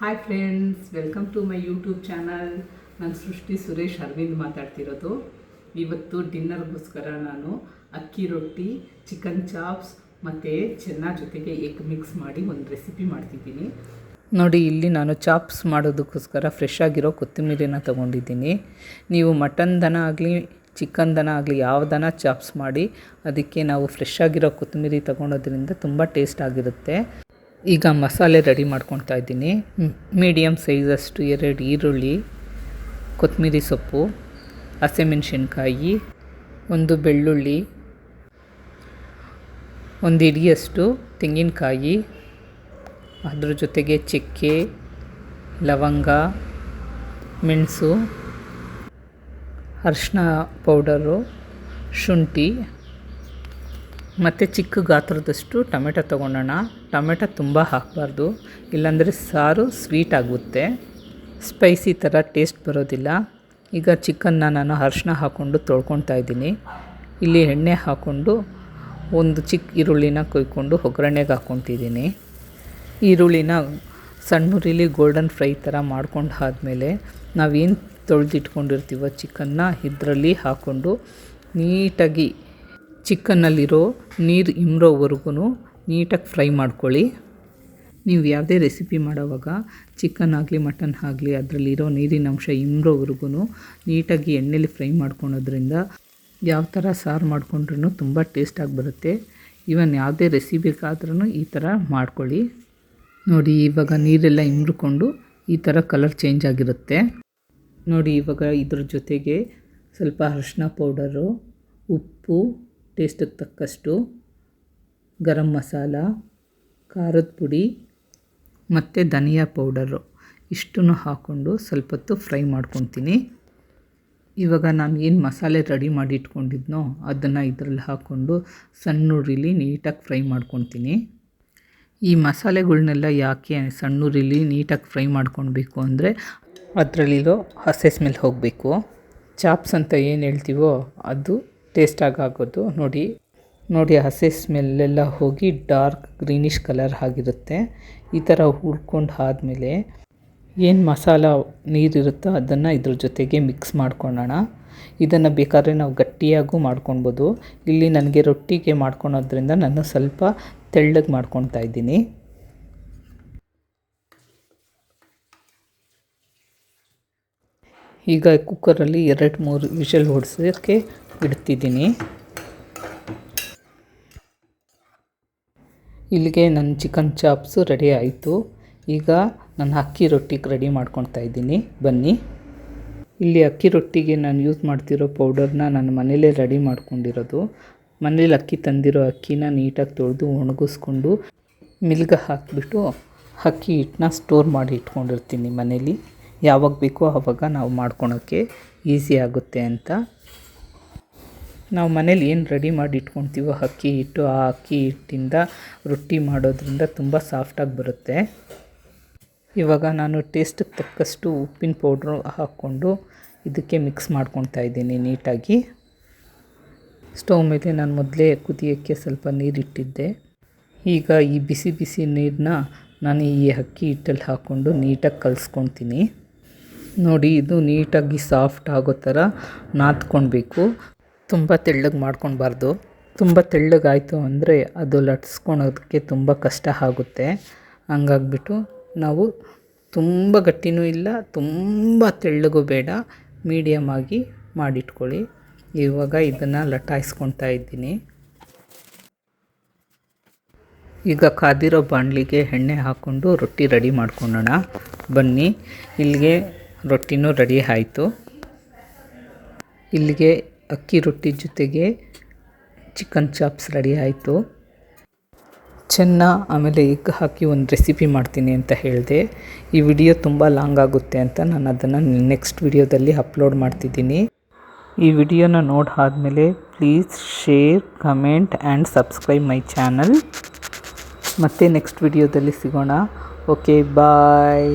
Hi friends, welcome to my YouTube channel. ನಾನು ಸೃಷ್ಟಿ ಸುರೇಶ್ ಅರವಿಂದ್ ಮಾತಾಡ್ತಿರೋದು. ಇವತ್ತು ಡಿನ್ನರ್ಗೋಸ್ಕರ ನಾನು ಅಕ್ಕಿ ರೊಟ್ಟಿ, ಚಿಕನ್ ಚಾಪ್ಸ್ ಮತ್ತು ಚೆನ್ನ ಜೊತೆಗೆ ಎಗ್ ಮಿಕ್ಸ್ ಮಾಡಿ ಒಂದು ರೆಸಿಪಿ ಮಾಡ್ತಿದ್ದೀನಿ. ನೋಡಿ, ಇಲ್ಲಿ ನಾನು ಚಾಪ್ಸ್ ಮಾಡೋದಕ್ಕೋಸ್ಕರ ಫ್ರೆಶ್ ಆಗಿರೋ ಕೊತ್ತಂಬರಿನ ತೊಗೊಂಡಿದ್ದೀನಿ. ನೀವು ಮಟನ್ ದನ ಆಗಲಿ ಚಿಕನ್ ದನ ಆಗಲಿ ಯಾವ ದನ ಚಾಪ್ಸ್ ಮಾಡಿ ಅದಕ್ಕೆ ನಾವು ಫ್ರೆಶ್ ಆಗಿರೋ ಕೊತ್ತಂಬರಿ ತೊಗೊಳೋದ್ರಿಂದ ತುಂಬ ಟೇಸ್ಟ್ ಆಗಿರುತ್ತೆ. ಈಗ ಮಸಾಲೆ ರೆಡಿ ಮಾಡ್ಕೊಳ್ತಾ ಇದ್ದೀನಿ. ಮೀಡಿಯಮ್ ಸೈಜಷ್ಟು 2 ಈರುಳ್ಳಿ, ಕೊತ್ತಂಬರಿ ಸೊಪ್ಪು, ಹಸಿಮೆಣಸಿನ್ಕಾಯಿ, 1 ಬೆಳ್ಳುಳ್ಳಿ, 1 ಹಿಡಿಯಷ್ಟು ತೆಂಗಿನಕಾಯಿ, ಅದ್ರ ಜೊತೆಗೆ ಚಕ್ಕೆ, ಲವಂಗ, ಮೆಣಸು, ಅರಿಶಿನ ಪೌಡರು, ಶುಂಠಿ ಮತ್ತು ಚಿಕ್ಕ ಗಾತ್ರದಷ್ಟು ಟೊಮೆಟೊ ತೊಗೊಳ್ಳೋಣ. ಟೊಮೆಟೊ ತುಂಬ ಹಾಕಬಾರ್ದು, ಇಲ್ಲಾಂದರೆ ಸಾರು ಸ್ವೀಟ್ ಆಗುತ್ತೆ, ಸ್ಪೈಸಿ ಥರ ಟೇಸ್ಟ್ ಬರೋದಿಲ್ಲ. ಈಗ ಚಿಕನ್ನ ನಾನು ಅರಿಶಿನ ಹಾಕ್ಕೊಂಡು ತೊಳ್ಕೊತಾ ಇದ್ದೀನಿ. ಇಲ್ಲಿ ಎಣ್ಣೆ ಹಾಕ್ಕೊಂಡು 1 ಚಿಕ್ಕ ಈರುಳ್ಳಿನ ಕೊಯ್ಕೊಂಡು ಒಗ್ಗರಣೆಗೆ ಹಾಕ್ಕೊತಿದ್ದೀನಿ. ಈರುಳ್ಳಿನ ಸಣ್ಣುರಿಲಿ ಗೋಲ್ಡನ್ ಫ್ರೈ ಥರ ಮಾಡ್ಕೊಂಡು ಆದಮೇಲೆ ನಾವೇನು ತೊಳೆದಿಟ್ಕೊಂಡಿರ್ತೀವೋ ಚಿಕನ್ನ ಇದರಲ್ಲಿ ಹಾಕ್ಕೊಂಡು ನೀಟಾಗಿ ಚಿಕನ್ನಲ್ಲಿರೋ ನೀರು ಇಂಬ್ರೋವರೆಗೂ ನೀಟಾಗಿ ಫ್ರೈ ಮಾಡ್ಕೊಳ್ಳಿ. ನೀವು ಯಾವುದೇ ರೆಸಿಪಿ ಮಾಡೋವಾಗ ಚಿಕನ್ ಆಗಲಿ ಮಟನ್ ಆಗಲಿ ಅದರಲ್ಲಿರೋ ನೀರಿನ ಅಂಶ ಇಂಬ್ರೋವರೆಗೂ ನೀಟಾಗಿ ಎಣ್ಣೆಲಿ ಫ್ರೈ ಮಾಡ್ಕೊಳೋದ್ರಿಂದ ಯಾವ ಥರ ಸಾರು ಮಾಡ್ಕೊಂಡ್ರೂ ತುಂಬ ಟೇಸ್ಟಾಗಿ ಬರುತ್ತೆ. ಇವನ್ ಯಾವುದೇ ರೆಸಿಪಿಗಾದ್ರೂ ಈ ಥರ ಮಾಡ್ಕೊಳ್ಳಿ. ನೋಡಿ, ಇವಾಗ ನೀರೆಲ್ಲ ಇಂಬ್ರಿಕೊಂಡು ಈ ಥರ ಕಲರ್ ಚೇಂಜ್ ಆಗಿರುತ್ತೆ. ನೋಡಿ, ಇವಾಗ ಇದ್ರ ಜೊತೆಗೆ ಸ್ವಲ್ಪ ಅರಿಶಿನ ಪೌಡರು, ಉಪ್ಪು, ಟೇಸ್ಟಿಗೆ ತಕ್ಕಷ್ಟು ಗರಂ ಮಸಾಲ, ಖಾರದ ಪುಡಿ ಮತ್ತು ಧನಿಯಾ ಪೌಡರು ಇಷ್ಟನ್ನು ಹಾಕ್ಕೊಂಡು ಸ್ವಲ್ಪ ಹೊತ್ತು ಫ್ರೈ ಮಾಡ್ಕೊತೀನಿ. ಇವಾಗ ನಾನು ಏನು ಮಸಾಲೆ ರೆಡಿ ಮಾಡಿ ಇಟ್ಕೊಂಡಿದ್ನೋ ಅದನ್ನು ಇದರಲ್ಲಿ ಹಾಕ್ಕೊಂಡು ಸಣ್ಣ ಉರಿಲಿ ನೀಟಾಗಿ ಫ್ರೈ ಮಾಡ್ಕೊತೀನಿ. ಈ ಮಸಾಲೆಗಳ್ನೆಲ್ಲ ಯಾಕೆ ಸಣ್ಣ ಉರಿಲಿ ನೀಟಾಗಿ ಫ್ರೈ ಮಾಡ್ಕೊಳ್ಬೇಕು ಅಂದರೆ ಅದರಲ್ಲಿರೋ ಹಸೆ ಸ್ಮೆಲ್ ಹೋಗಬೇಕು. ಚಾಪ್ಸ್ ಅಂತ ಏನು ಹೇಳ್ತೀವೋ ಅದು ಟೇಸ್ಟಾಗಿ ಆಗೋದು. ನೋಡಿ ಹಸೆ ಸ್ಮೆಲ್ಲೆಲ್ಲ ಹೋಗಿ ಡಾರ್ಕ್ ಗ್ರೀನಿಷ್ ಕಲರ್ ಆಗಿರುತ್ತೆ. ಈ ಥರ ಹುರ್ಕೊಂಡು ಆದಮೇಲೆ ಏನು ಮಸಾಲ ನೀರಿರುತ್ತೋ ಅದನ್ನು ಇದ್ರ ಜೊತೆಗೆ ಮಿಕ್ಸ್ ಮಾಡ್ಕೊಳ್ಳೋಣ. ಇದನ್ನು ಬೇಕಾದ್ರೆ ನಾವು ಗಟ್ಟಿಯಾಗೂ ಮಾಡ್ಕೊಳ್ಬೋದು. ಇಲ್ಲಿ ನನಗೆ ರೊಟ್ಟಿಗೆ ಮಾಡ್ಕೊಳೋದ್ರಿಂದ ನಾನು ಸ್ವಲ್ಪ ತೆಳ್ಳಗೆ ಮಾಡ್ಕೊತಾ ಇದ್ದೀನಿ. ಈಗ ಕುಕ್ಕರಲ್ಲಿ 2-3 ವಿಷಲ್ ಹೊಡ್ಸೋಕ್ಕೆ ಇಡ್ತಿದ್ದೀನಿ. ಇಲ್ಲಿಗೆ ನನ್ನ ಚಿಕನ್ ಚಾಪ್ಸು ರೆಡಿ ಆಯಿತು. ಈಗ ನಾನು ಅಕ್ಕಿ ರೊಟ್ಟಿಗೆ ರೆಡಿ ಮಾಡ್ಕೊತಾ ಇದ್ದೀನಿ. ಬನ್ನಿ, ಇಲ್ಲಿ ಅಕ್ಕಿ ರೊಟ್ಟಿಗೆ ನಾನು ಯೂಸ್ ಮಾಡ್ತಿರೋ ಪೌಡರ್ನ ನಾನು ಮನೇಲೇ ರೆಡಿ ಮಾಡ್ಕೊಂಡಿರೋದು. ಮನೇಲಿ ಅಕ್ಕಿ ತಂದಿರೋ ಅಕ್ಕಿನ ನೀಟಾಗಿ ತೊಳೆದು ಒಣಗಿಸ್ಕೊಂಡು ಮಿಲ್ಗೆ ಹಾಕಿಬಿಟ್ಟು ಅಕ್ಕಿ ಹಿಟ್ಟನ್ನ ಸ್ಟೋರ್ ಮಾಡಿ ಇಟ್ಕೊಂಡಿರ್ತೀನಿ ಮನೇಲಿ. ಯಾವಾಗ ಬೇಕೋ ಆವಾಗ ನಾವು ಮಾಡ್ಕೊಳೋಕ್ಕೆ ಈಸಿ ಆಗುತ್ತೆ ಅಂತ. ನಾವು ಮನೇಲಿ ಏನು ರೆಡಿ ಮಾಡಿ ಇಟ್ಕೊತೀವೋ ಅಕ್ಕಿ ಹಿಟ್ಟು, ಆ ಅಕ್ಕಿ ಹಿಟ್ಟಿಂದ ರೊಟ್ಟಿ ಮಾಡೋದ್ರಿಂದ ತುಂಬ ಸಾಫ್ಟಾಗಿ ಬರುತ್ತೆ. ಇವಾಗ ನಾನು ಟೇಸ್ಟಿಗೆ ತಕ್ಕಷ್ಟು ಉಪ್ಪಿನ ಪೌಡ್ರು ಹಾಕ್ಕೊಂಡು ಇದಕ್ಕೆ ಮಿಕ್ಸ್ ಮಾಡ್ಕೊತಾ ಇದ್ದೀನಿ ನೀಟಾಗಿ. ಸ್ಟವ್ ಮೇಲೆ ನಾನು ಮೊದಲೇ ಕುದಿಯೋಕ್ಕೆ ಸ್ವಲ್ಪ ನೀರಿಟ್ಟಿದ್ದೆ. ಈಗ ಈ ಬಿಸಿ ಬಿಸಿ ನೀರನ್ನ ನಾನು ಈ ಅಕ್ಕಿ ಹಿಟ್ಟಲ್ಲಿ ಹಾಕ್ಕೊಂಡು ನೀಟಾಗಿ ಕಲಿಸ್ಕೊತೀನಿ. ನೋಡಿ, ಇದು ನೀಟಾಗಿ ಸಾಫ್ಟ್ ಆಗೋ ಥರ ನಾದ್ಕೊಳ್ಬೇಕು. ತುಂಬ ತೆಳ್ಳಗೆ ಮಾಡ್ಕೊಳ್ಬಾರ್ದು. ತುಂಬ ತೆಳ್ಳಗಾಯಿತು ಅಂದರೆ ಅದು ಲಟ್ಸ್ಕೊಳೋದಕ್ಕೆ ತುಂಬ ಕಷ್ಟ ಆಗುತ್ತೆ. ಹಂಗಾಗ್ಬಿಟ್ಟು ನಾವು ತುಂಬ ಗಟ್ಟಿನೂ ಇಲ್ಲ, ತುಂಬ ತೆಳ್ಳಗೂ ಬೇಡ, ಮೀಡಿಯಮ್ ಆಗಿ ಮಾಡಿಟ್ಕೊಳ್ಳಿ. ಇವಾಗ ಇದನ್ನು ಲಟಾಯಿಸ್ಕೊತಾ ಇದ್ದೀನಿ. ಈಗ ಕಾದಿರೋ ಬಾಣಲಿಗೆ ಎಣ್ಣೆ ಹಾಕ್ಕೊಂಡು ರೊಟ್ಟಿ ರೆಡಿ ಮಾಡ್ಕೊಳ್ಳೋಣ. ಬನ್ನಿ, ಇಲ್ಲಿಗೆ ರೊಟ್ಟಿನೂ ರೆಡಿ ಆಯಿತು. ಇಲ್ಲಿಗೆ ಅಕ್ಕಿ ರೊಟ್ಟಿ ಜೊತೆಗೆ ಚಿಕನ್ ಚಾಪ್ಸ್ ರೆಡಿ ಆಯಿತು. ಚೆನ್ನ ಆಮೇಲೆ ಎಗ್ ಹಾಕಿ ಒಂದು ರೆಸಿಪಿ ಮಾಡ್ತೀನಿ ಅಂತ ಹೇಳಿದೆ. ಈ ವಿಡಿಯೋ ತುಂಬ ಲಾಂಗ್ ಆಗುತ್ತೆ ಅಂತ ನಾನು ಅದನ್ನು ನೆಕ್ಸ್ಟ್ ವಿಡಿಯೋದಲ್ಲಿ ಅಪ್ಲೋಡ್ ಮಾಡ್ತಿದ್ದೀನಿ. ಈ ವಿಡಿಯೋನ ನೋಡಿ ಆದಮೇಲೆ please share, comment and subscribe my channel. ಮತ್ತೆ ನೆಕ್ಸ್ಟ್ ವಿಡಿಯೋದಲ್ಲಿ ಸಿಗೋಣ. ಓಕೆ, ಬಾಯ್.